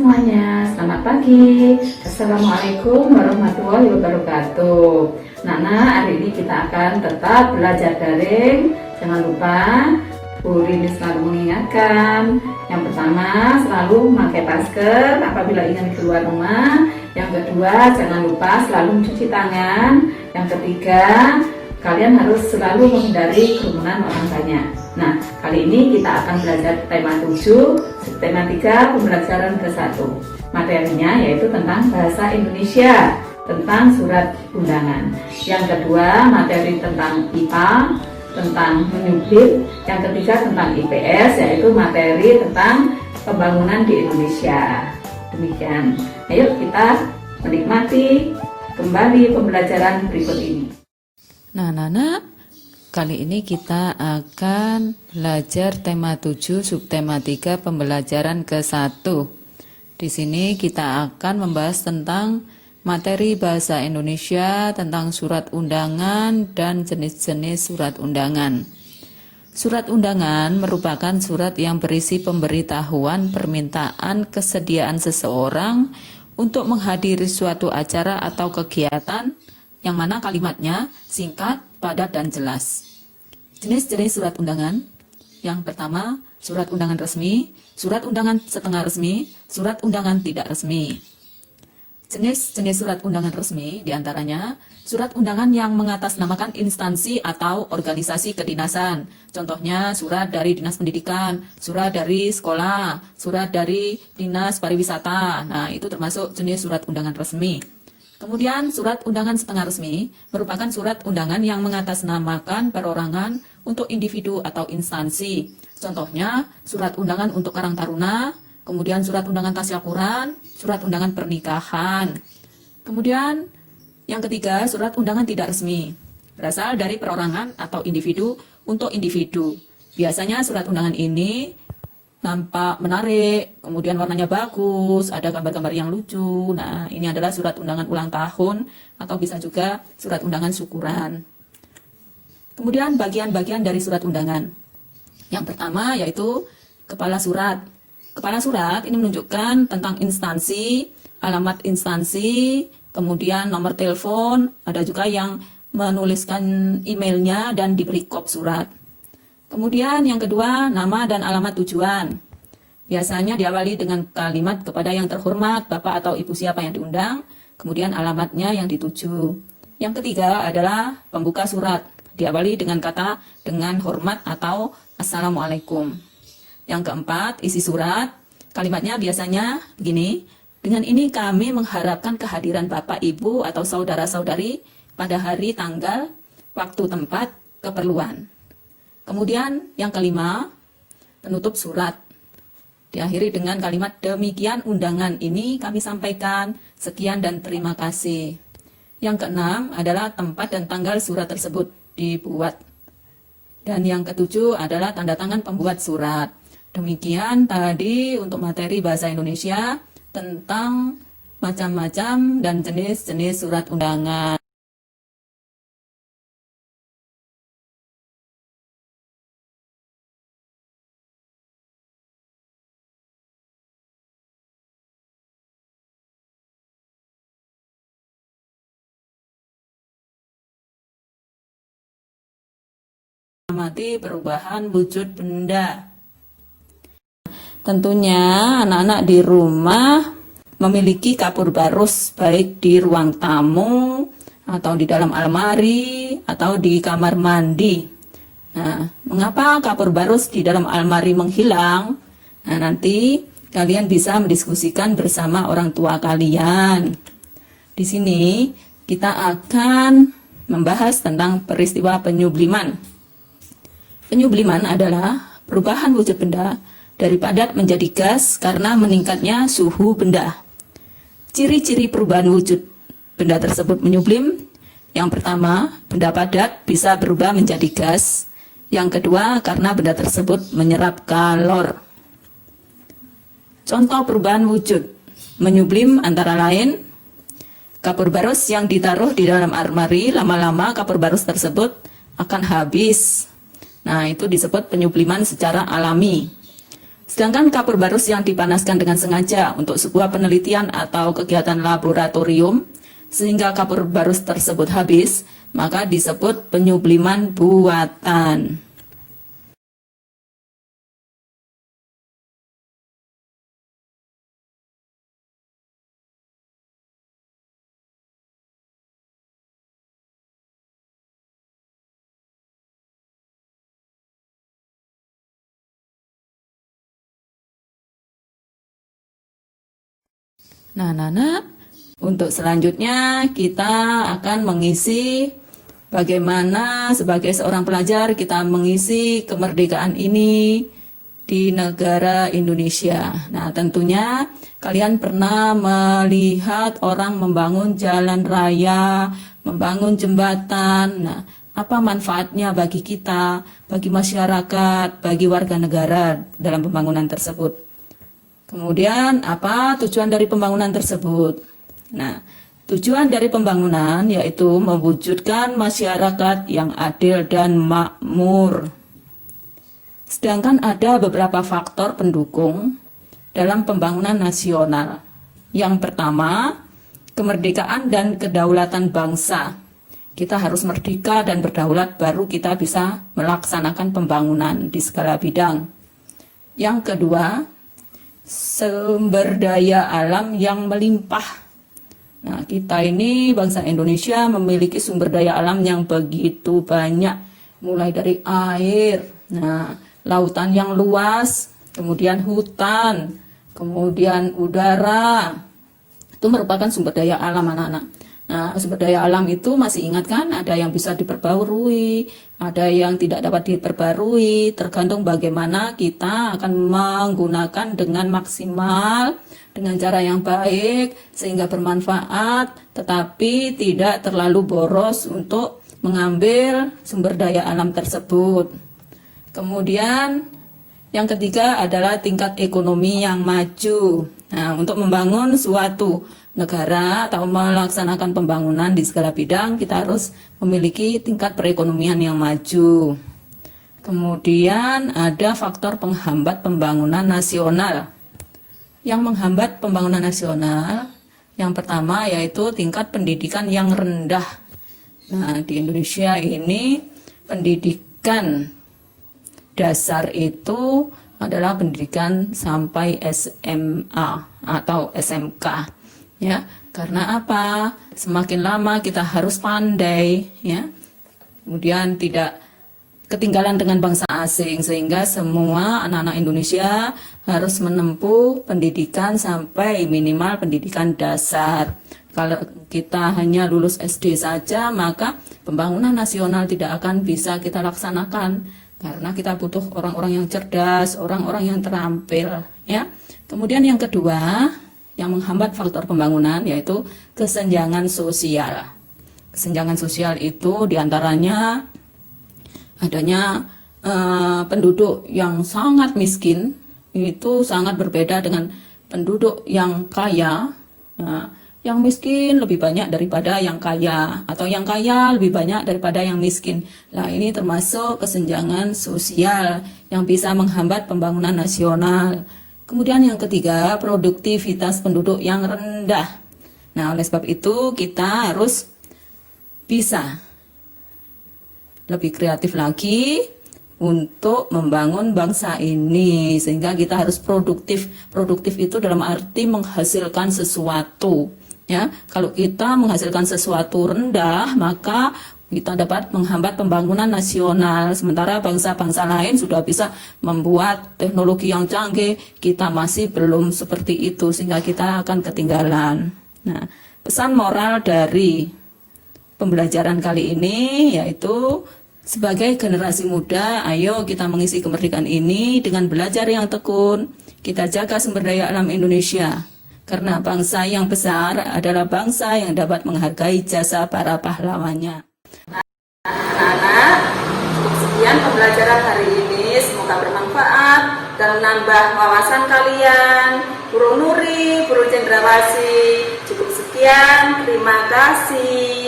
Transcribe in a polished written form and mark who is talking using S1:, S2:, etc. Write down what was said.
S1: semuanya, selamat pagi. Assalamualaikum warahmatullahi wabarakatuh. Nana, hari ini kita akan tetap belajar daring. Jangan lupa, Bu Rini selalu mengingatkan. Yang pertama, selalu memakai masker apabila ingin keluar rumah. Yang kedua, jangan lupa selalu mencuci tangan. Yang ketiga, kalian harus selalu menghindari kerumunan orang banyak. Nah, kali ini kita akan belajar tema 7, tema 3, pembelajaran ke-1. Materinya yaitu tentang bahasa Indonesia, tentang surat undangan. Yang kedua, materi tentang IPA, tentang menyubit. Yang ketiga, tentang IPS, yaitu materi tentang pembangunan di Indonesia. Demikian. Ayo kita menikmati kembali pembelajaran berikut ini.
S2: Nah, Nana, kali ini kita akan belajar tema 7, subtema 3, pembelajaran ke-1. Di sini kita akan membahas tentang materi bahasa Indonesia, tentang surat undangan dan jenis-jenis surat undangan. Surat undangan merupakan surat yang berisi pemberitahuan permintaan kesediaan seseorang untuk menghadiri suatu acara atau kegiatan yang mana kalimatnya singkat, padat, dan jelas. Jenis-jenis surat undangan. Yang pertama, surat undangan resmi, surat undangan setengah resmi, surat undangan tidak resmi. Jenis-jenis surat undangan resmi diantaranya surat undangan yang mengatasnamakan instansi atau organisasi kedinasan. Contohnya surat dari Dinas Pendidikan, surat dari sekolah, surat dari Dinas Pariwisata. Nah, itu termasuk jenis surat undangan resmi. Kemudian surat undangan setengah resmi merupakan surat undangan yang mengatasnamakan perorangan untuk individu atau instansi. Contohnya surat undangan untuk Karang Taruna, kemudian surat undangan tasyakuran, surat undangan pernikahan. Kemudian yang ketiga, surat undangan tidak resmi, berasal dari perorangan atau individu untuk individu. Biasanya surat undangan ini nampak menarik, kemudian warnanya bagus, ada gambar-gambar yang lucu. Nah, ini adalah surat undangan ulang tahun atau bisa juga surat undangan syukuran. Kemudian bagian-bagian dari surat undangan. Yang pertama yaitu kepala surat. Kepala surat ini menunjukkan tentang instansi, alamat instansi, kemudian nomor telepon, ada juga yang menuliskan emailnya dan diberi kop surat. Kemudian yang kedua, nama dan alamat tujuan. Biasanya diawali dengan kalimat kepada yang terhormat, Bapak atau Ibu siapa yang diundang, kemudian alamatnya yang dituju. Yang ketiga adalah pembuka surat. Diawali dengan kata dengan hormat atau Assalamualaikum. Yang keempat, isi surat. Kalimatnya biasanya begini, dengan ini kami mengharapkan kehadiran Bapak, Ibu, atau saudara-saudari pada hari, tanggal, waktu, tempat, keperluan. Kemudian yang kelima, penutup surat. Diakhiri dengan kalimat demikian undangan ini kami sampaikan, sekian dan terima kasih. Yang keenam adalah tempat dan tanggal surat tersebut dibuat. Dan yang ketujuh adalah tanda tangan pembuat surat. Demikian tadi untuk materi bahasa Indonesia tentang macam-macam dan jenis-jenis surat undangan. Amati perubahan wujud benda. Tentunya anak-anak di rumah memiliki kapur barus, baik di ruang tamu atau di dalam almari atau di kamar mandi. Nah, mengapa kapur barus di dalam almari menghilang? Nah, nanti kalian bisa mendiskusikan bersama orang tua kalian. Di sini kita akan membahas tentang peristiwa penyubliman. Penyubliman adalah perubahan wujud benda dari padat menjadi gas karena meningkatnya suhu benda. Ciri-ciri perubahan wujud benda tersebut menyublim. Yang pertama, benda padat bisa berubah menjadi gas. Yang kedua, karena benda tersebut menyerap kalor. Contoh perubahan wujud menyublim antara lain kapur barus yang ditaruh di dalam almari, lama-lama kapur barus tersebut akan habis. Nah, itu disebut penyubliman secara alami. Sedangkan kapur barus yang dipanaskan dengan sengaja untuk sebuah penelitian atau kegiatan laboratorium, sehingga kapur barus tersebut habis, maka disebut penyubliman buatan. Nah, Nana, untuk selanjutnya kita akan mengisi bagaimana sebagai seorang pelajar kita mengisi kemerdekaan ini di negara Indonesia. Nah, tentunya kalian pernah melihat orang membangun jalan raya, membangun jembatan. Nah, apa manfaatnya bagi kita, bagi masyarakat, bagi warga negara dalam pembangunan tersebut? Kemudian, apa tujuan dari pembangunan tersebut? Nah, tujuan dari pembangunan yaitu mewujudkan masyarakat yang adil dan makmur. Sedangkan ada beberapa faktor pendukung dalam pembangunan nasional. Yang pertama, kemerdekaan dan kedaulatan bangsa. Kita harus merdeka dan berdaulat baru kita bisa melaksanakan pembangunan di segala bidang. Yang kedua, sumber daya alam yang melimpah. Nah, kita ini bangsa Indonesia memiliki sumber daya alam yang begitu banyak, mulai dari air, nah, lautan yang luas, kemudian hutan, kemudian udara. Itu merupakan sumber daya alam, anak-anak. Nah, sumber daya alam itu masih ingat kan? Ada yang bisa diperbarui, ada yang tidak dapat diperbarui, tergantung bagaimana kita akan menggunakan dengan maksimal, dengan cara yang baik, sehingga bermanfaat, tetapi tidak terlalu boros untuk mengambil sumber daya alam tersebut. Kemudian, yang ketiga adalah tingkat ekonomi yang maju. Nah, untuk membangun suatu negara atau melaksanakan pembangunan di segala bidang, kita harus memiliki tingkat perekonomian yang maju. Kemudian ada faktor penghambat pembangunan nasional. Yang menghambat pembangunan nasional, yang pertama yaitu tingkat pendidikan yang rendah. Nah, di Indonesia ini pendidikan dasar itu adalah pendidikan sampai SMA atau SMK. Ya, karena apa? Semakin lama kita harus pandai, ya. Kemudian tidak ketinggalan dengan bangsa asing, sehingga semua anak-anak Indonesia harus menempuh pendidikan sampai minimal pendidikan dasar. Kalau kita hanya lulus SD saja, maka pembangunan nasional tidak akan bisa kita laksanakan, karena kita butuh orang-orang yang cerdas, orang-orang yang terampil, ya. Kemudian yang kedua, yang menghambat faktor pembangunan yaitu kesenjangan sosial. Kesenjangan sosial itu diantaranya adanya penduduk yang sangat miskin, itu sangat berbeda dengan penduduk yang kaya. Nah, yang miskin lebih banyak daripada yang kaya, atau yang kaya lebih banyak daripada yang miskin. Nah, ini termasuk kesenjangan sosial yang bisa menghambat pembangunan nasional. Kemudian yang ketiga, produktivitas penduduk yang rendah. Nah, oleh sebab itu kita harus bisa lebih kreatif lagi untuk membangun bangsa ini, sehingga kita harus produktif. Produktif itu dalam arti menghasilkan sesuatu. Ya, kalau kita menghasilkan sesuatu rendah, maka kita dapat menghambat pembangunan nasional. Sementara bangsa-bangsa lain sudah bisa membuat teknologi yang canggih, kita masih belum seperti itu, sehingga kita akan ketinggalan. Nah, pesan moral dari pembelajaran kali ini yaitu sebagai generasi muda, ayo kita mengisi kemerdekaan ini dengan belajar yang tekun. Kita jaga sumber daya alam Indonesia, karena bangsa yang besar adalah bangsa yang dapat menghargai jasa para pahlawannya.
S1: Anak-anak, cukup sekian pembelajaran hari ini, semoga bermanfaat dan menambah wawasan kalian. Guru Nuri, Guru Cendrawasih, cukup sekian, terima kasih.